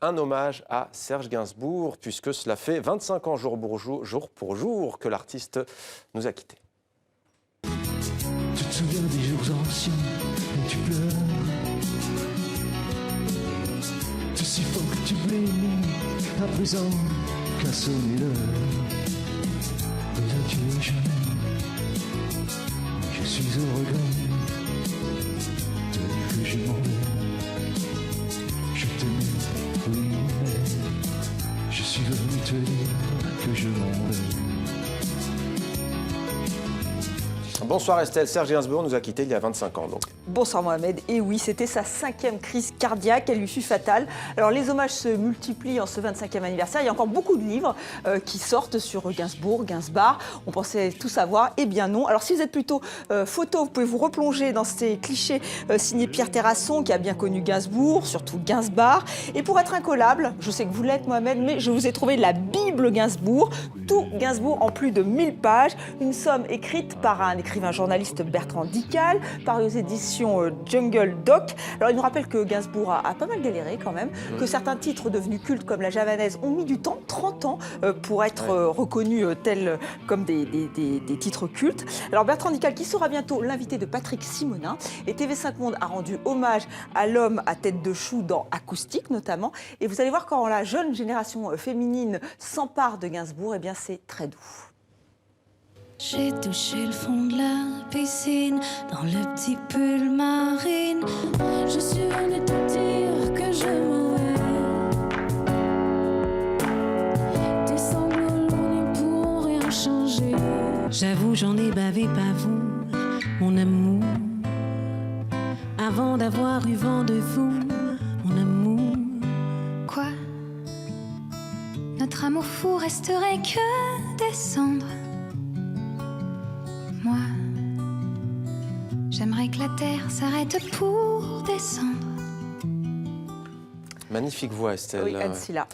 un hommage à Serge Gainsbourg, puisque cela fait 25 ans jour pour jour que l'artiste nous a quittés. Tu te souviens des jours anciens et tu pleures. Tu suffoques, tu blémis, à présent qu'a sonné l'heure. Et là tu es jamais, je suis au regret de dire que je m'en vais. Je t'aimais, oui, mais je suis venu te dire que je m'en vais. Bonsoir Estelle, Serge Gainsbourg nous a quittés il y a 25 ans donc. Bonsoir Mohamed, et oui, c'était sa 5e crise cardiaque, elle lui fut fatale. Alors les hommages se multiplient en ce 25e anniversaire, il y a encore beaucoup de livres qui sortent sur Gainsbourg, Gainsbar, on pensait tout savoir, eh bien non. Alors si vous êtes plutôt photo, vous pouvez vous replonger dans ces clichés signés Pierre Terrasson qui a bien connu Gainsbourg, surtout Gainsbar. Et pour être incollable, je sais que vous l'êtes Mohamed, mais je vous ai trouvé la Bible Gainsbourg, tout Gainsbourg en plus de 1000 pages, une somme écrite par un écrivain journaliste Bertrand Dical, paru aux éditions Jungle Doc. Alors il nous rappelle que Gainsbourg a pas mal déliré quand même, que certains titres devenus cultes comme La Javanaise ont mis du temps, 30 ans, pour être reconnus tels comme des titres cultes. Alors Bertrand Dical qui sera bientôt l'invité de Patrick Simonin, et TV5 Monde a rendu hommage à l'homme à tête de chou dans Acoustique notamment, et vous allez voir quand la jeune génération féminine s'empare de Gainsbourg, eh bien c'est très doux. J'ai touché le fond de la piscine, dans le petit pull marine. Je suis venue te dire que je m'en vais. Tes sanglots ne pourront rien changer. J'avoue, j'en ai bavé, pas vous, mon amour. Avant d'avoir eu vent de vous, mon amour. Quoi? Notre amour fou resterait que des cendres. Moi, j'aimerais que la terre s'arrête pour descendre. Magnifique voix Estelle. Oui, Anne Silla.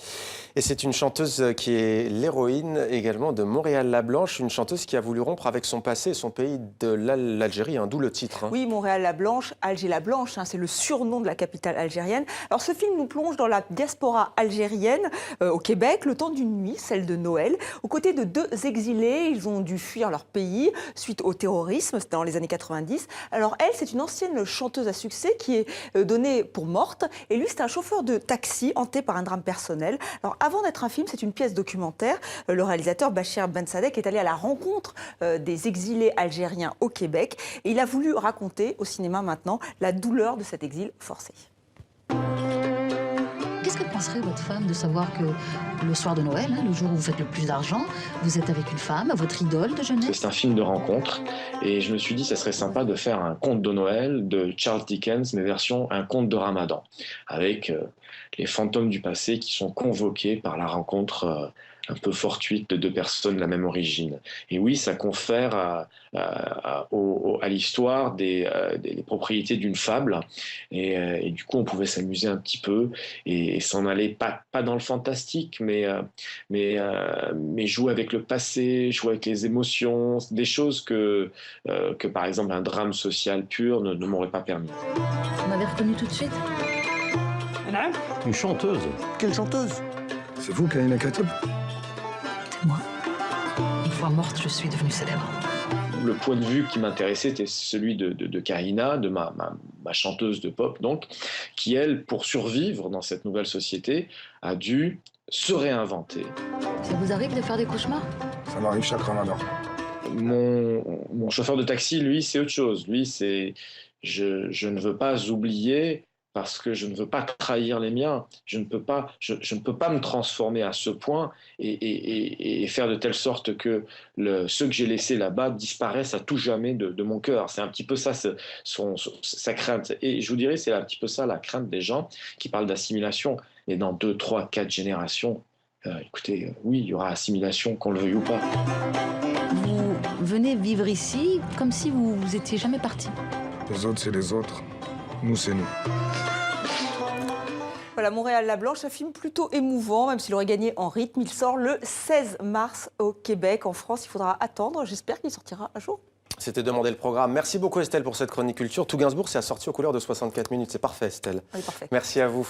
Et c'est une chanteuse qui est l'héroïne également de Montréal la Blanche, une chanteuse qui a voulu rompre avec son passé et son pays de l'Algérie, d'où le titre. Oui, Montréal la Blanche, Alger la Blanche, c'est le surnom de la capitale algérienne. Alors ce film nous plonge dans la diaspora algérienne au Québec, le temps d'une nuit, celle de Noël, aux côtés de 2 exilés. Ils ont dû fuir leur pays suite au terrorisme, c'était dans les années 90. Alors elle, c'est une ancienne chanteuse à succès qui est donnée pour morte, et lui, c'est un chauffeur de taxi hanté par un drame personnel. Alors avant d'être un film, c'est une pièce documentaire. Le réalisateur Bachir Ben Sadek est allé à la rencontre des exilés algériens au Québec, et il a voulu raconter au cinéma maintenant la douleur de cet exil forcé. Qu'est-ce que penserait votre femme de savoir que le soir de Noël, le jour où vous faites le plus d'argent, vous êtes avec une femme, votre idole de jeunesse? C'est un film de rencontre, et je me suis dit que ça serait sympa de faire un conte de Noël de Charles Dickens, mais version un conte de Ramadan, avec les fantômes du passé qui sont convoqués par la rencontre un peu fortuite de 2 personnes de la même origine. Et oui, ça confère à l'histoire des propriétés d'une fable, et du coup on pouvait s'amuser un petit peu et s'en aller pas dans le fantastique, mais jouer avec le passé, jouer avec les émotions, des choses que par exemple un drame social pur ne m'aurait pas permis. Vous m'avez reconnu tout de suite? Une chanteuse. Quelle chanteuse? C'est vous, Karina Khattab? C'est moi. Une fois morte, je suis devenue célèbre. Le point de vue qui m'intéressait était celui de Karina, de ma chanteuse de pop, donc, qui, elle, pour survivre dans cette nouvelle société, a dû se réinventer. Ça vous arrive de faire des cauchemars? Ça m'arrive chaque Ramadan. Mon chauffeur de taxi, lui, c'est autre chose. Lui, c'est je ne veux pas oublier parce que je ne veux pas trahir les miens. Je ne peux pas me transformer à ce point et faire de telle sorte que ceux que j'ai laissés là-bas disparaissent à tout jamais de mon cœur. C'est un petit peu ça, sa crainte. Et je vous dirais, c'est un petit peu ça la crainte des gens qui parlent d'assimilation. Et dans 2, 3, 4 générations, écoutez, oui, il y aura assimilation, qu'on le veuille ou pas. Vous venez vivre ici comme si vous étiez jamais parti. Les autres, c'est les autres. Nous, c'est nous. Voilà, Montréal la Blanche, un film plutôt émouvant, même s'il aurait gagné en rythme. Il sort le 16 mars au Québec. En France, il faudra attendre. J'espère qu'il sortira un jour. C'était demander le programme. Merci beaucoup Estelle pour cette chronique culture. Tout Gainsbourg, c'est assorti aux couleurs de 64 minutes. C'est parfait Estelle. Oui, parfait. Merci à vous.